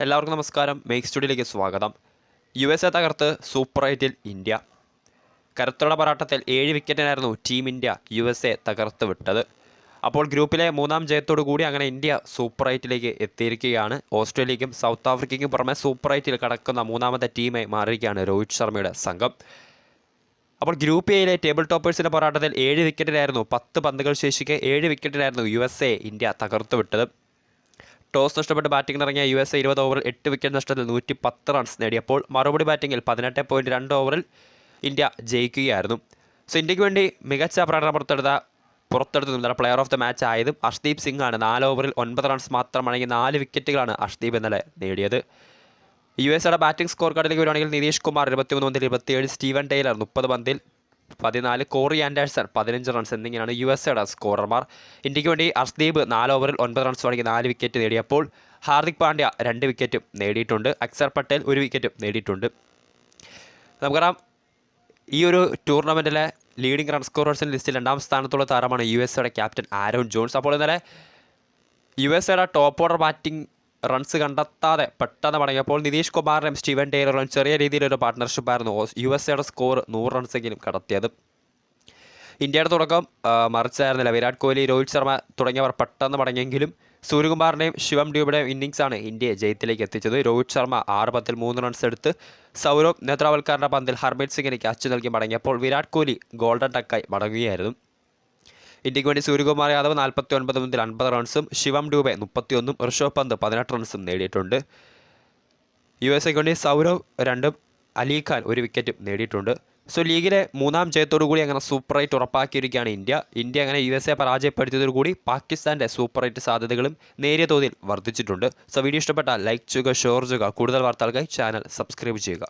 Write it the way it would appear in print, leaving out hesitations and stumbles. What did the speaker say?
എല്ലാവർക്കും നമസ്കാരം. മേക്ക് സ്റ്റുഡിയോയിലേക്ക് സ്വാഗതം. USA തകർത്ത് സൂപ്പർ 8-ൽ ഇന്ത്യ. കരുത്തുള്ള പോരാട്ടത്തിൽ 7 വിക്കറ്റിനായിരുന്നു ടീം ഇന്ത്യ USA തകർത്ത് വിട്ടത്. അപ്പോൾ ഗ്രൂപ്പിലെ മൂന്നാം ജയത്തോടു കൂടി അങ്ങനെ ഇന്ത്യ സൂപ്പർ 8-ലേക്ക് എത്തിയിരിക്കുകയാണ്. ഓസ്ട്രേലിയയ്ക്കും സൗത്ത് ആഫ്രിക്കയ്ക്കും പുറമെ സൂപ്പർ 8-ൽ കടക്കുന്ന മൂന്നാമത്തെ ടീമായി മാറിയിരിക്കുകയാണ് രോഹിത് ശർമ്മയുടെ സംഘം. അപ്പോൾ ഗ്രൂപ്പ് എയിലെ ടേബിൾ ടോപ്പേഴ്സിൻ്റെ പോരാട്ടത്തിൽ 7 വിക്കറ്റിനായിരുന്നു 10 പന്തുകൾ ശേഷിക്കെ 7 വിക്കറ്റിനായിരുന്നു USA ഇന്ത്യ തകർത്ത് വിട്ടത്. ടോസ് നഷ്ടപ്പെട്ട് ബാറ്റിംഗിന് ഇറങ്ങിയ USA 20 ഓവറിൽ 8 വിക്കറ്റ് നഷ്ടത്തിൽ 110 റൺസ് നേടിയപ്പോൾ മറുപടി ബാറ്റിംഗിൽ 18.2 ഓവറിൽ ഇന്ത്യ ജയിക്കുകയായിരുന്നു. സോ ഇന്ത്യക്ക് വേണ്ടി മികച്ച പ്രകടനം പുറത്തെടുത്ത് നിന്നുള്ള പ്ലെയർ ഓഫ് ദ മാച്ച് ആയതും അർഷ്ദീപ് സിംഗ് ആണ്. 4 ഓവറിൽ 9 റൺസ് മാത്രം അടങ്ങി 4 വിക്കറ്റുകളാണ് അർഷ്ദീപ് ഇന്നലെ നേടിയത്. USAയുടെ ബാറ്റിംഗ് സ്കോർ കാർഡിലേക്ക് വരുവാണെങ്കിൽ നിതീഷ് കുമാർ 23 പന്തിൽ 27, സ്റ്റീവൻ ടൈലർ 30 പന്തിൽ 14, കോറി ആൻഡേഴ്സൺ 15 റൺസ് എന്നിങ്ങനെയാണ് USAയുടെ സ്കോറർമാർ. ഇന്ത്യക്ക് വേണ്ടി അർഷ്ദീപ് 4 ഓവറിൽ 9 റൺസ് അടങ്ങി 4 വിക്കറ്റ് നേടിയപ്പോൾ ഹാർദിക് പാണ്ഡ്യ 2 വിക്കറ്റും നേടിയിട്ടുണ്ട്. അക്സർ പട്ടേൽ 1 വിക്കറ്റും നേടിയിട്ടുണ്ട്. നമുക്കറിയാം ഈ ഒരു ടൂർണമെൻറ്റിലെ ലീഡിംഗ് റൺ സ്കോറേഴ്സിൻ്റെ ലിസ്റ്റിൽ 2ാം സ്ഥാനത്തുള്ള താരമാണ് USAയുടെ ക്യാപ്റ്റൻ ആരോൺ ജോൺസ്. അപ്പോൾ ഇന്നലെ USAയുടെ ടോപ്പ് ഓർഡർ ബാറ്റിംഗ് റൺസ് കണ്ടെത്താതെ പെട്ടെന്ന് മടങ്ങിയപ്പോൾ നിതീഷ് കുമാറിനും സ്റ്റീവൻ ടൈലറും ചെറിയ രീതിയിലൊരു പാർട്ട്ണർഷിപ്പായിരുന്നു USAയുടെ സ്കോർ 100 റൺസെങ്കിലും കടത്തിയത്. ഇന്ത്യയുടെ തുടക്കം മറിച്ചായിരുന്നില്ല. വിരാട് കോഹ്ലി, രോഹിത് ശർമ്മ തുടങ്ങിയവർ പെട്ടെന്ന് മടങ്ങിയെങ്കിലും സൂര്യകുമാറിൻ്റെയും ശിവം ഡ്യൂബിയുടെയും ഇന്നിങ്സാണ് ഇന്ത്യയെ ജയത്തിലേക്ക് എത്തിച്ചത്. രോഹിത് ശർമ്മ 6 പന്തിൽ 3 റൺസ് എടുത്ത് സൗരവ് നേത്രാവൽക്കറിൻ്റെ പന്തിൽ ഹർമീത് സിംഗിന് ക്യാച്ച് നൽകി മടങ്ങിയപ്പോൾ വിരാട് കോഹ്ലി ഗോൾഡൻ ടക്കായി മടങ്ങുകയായിരുന്നു. ഇന്ത്യക്ക് വേണ്ടി സൂര്യകുമാർ യാദവ് 49 പന്തിൽ 50 റൺസും ശിവം ഡ്യൂബെ 31, ഋഷഭ് പന്ത് 18 റൺസും നേടിയിട്ടുണ്ട്. USAക്ക് വേണ്ടി സൗരവ് 2, അലി ഖാൻ 1 വിക്കറ്റും നേടിയിട്ടുണ്ട്. സോ ലീഗിലെ 3ാം ജയത്തോടു കൂടി അങ്ങനെ സൂപ്പർ 8 ഉറപ്പാക്കിയിരിക്കുകയാണ് ഇന്ത്യ അങ്ങനെ USA പരാജയപ്പെടുത്തിയതോടുകൂടി പാകിസ്ഥാൻ്റെ സൂപ്പർ 8 സാധ്യതകളും നേരിയ തോതിൽ വർദ്ധിച്ചിട്ടുണ്ട്. സോ വീഡിയോ ഇഷ്ടപ്പെട്ടാൽ ലൈക്ക് ചെയ്യുക, ഷെയർ ചെയ്യുക. കൂടുതൽ വാർത്തകൾക്കായി ചാനൽ സബ്സ്ക്രൈബ് ചെയ്യുക.